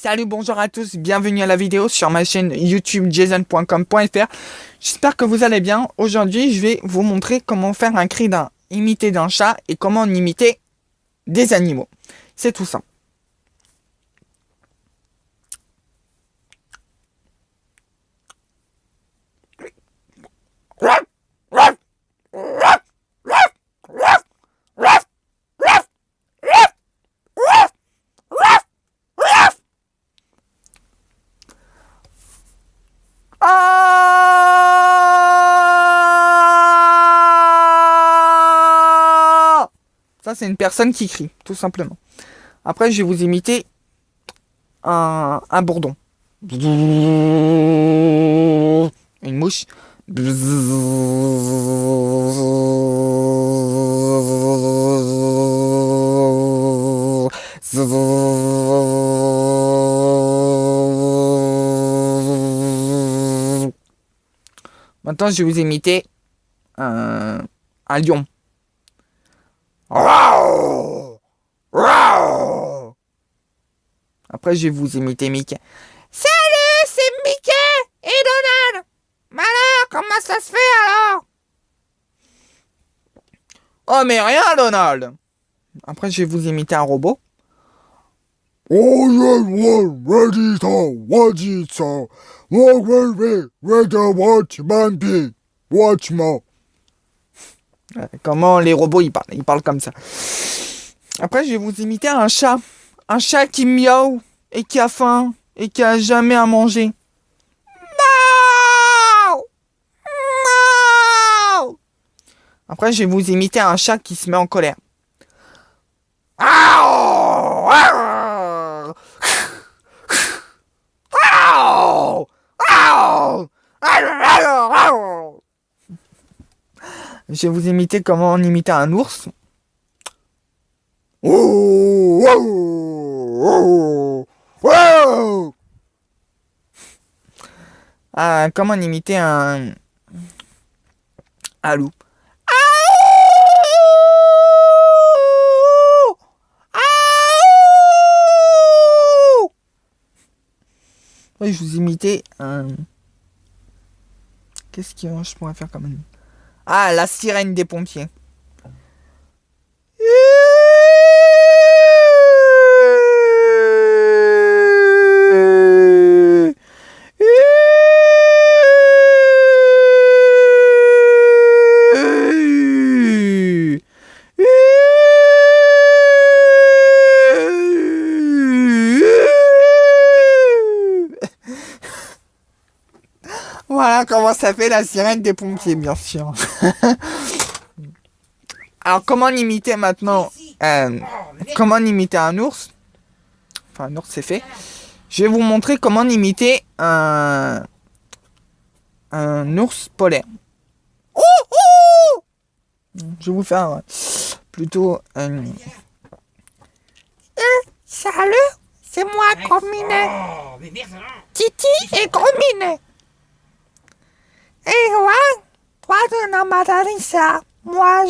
Salut, bonjour à tous, bienvenue à la vidéo sur ma chaîne YouTube jason.com.fr. J'espère que vous allez bien. Aujourd'hui, je vais vous montrer comment faire un cri imité d'un chat et comment imiter des animaux. C'est tout simple. Ça, c'est une personne qui crie, tout simplement. Après, je vais vous imiter un bourdon. Une mouche. Maintenant, je vais vous imiter un lion. Après, je vais vous imiter Mickey. Salut, c'est Mickey et Donald. Mais alors, comment ça se fait alors? Oh, mais rien, Donald. Après, je vais vous imiter un robot. Comment les robots ils parlent? Ils parlent comme ça. Après, je vais vous imiter un chat. Un chat qui miaule et qui a faim et qui a jamais à manger. Miaou! Miaou! Après, je vais vous imiter un chat qui se met en colère. Je vais vous imiter comment on imite un ours. Comment imiter un loup. Oui, je vous imitais un... Qu'est-ce que je pourrais faire comme... Ah, la sirène des pompiers. Voilà comment ça fait la sirène des pompiers, bien sûr. Alors, comment imiter maintenant comment imiter un ours? Enfin, un ours, c'est fait. Je vais vous montrer comment imiter un ours polaire. Je vais vous faire plutôt... salut, c'est moi, Gros Minet. Titi et Gros Minet. Et ouais, toi, tu n'as pas dit ça. Moi,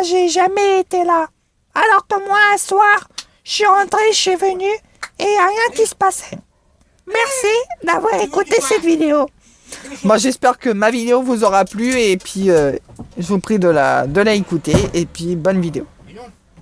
j'ai jamais été là. Alors que moi, un soir, je suis rentré, je suis venu, et il n'y a rien qui se passait. Merci d'avoir écouté cette vidéo. Bon, j'espère que ma vidéo vous aura plu, et puis, je vous prie de la écouter, et puis, bonne vidéo.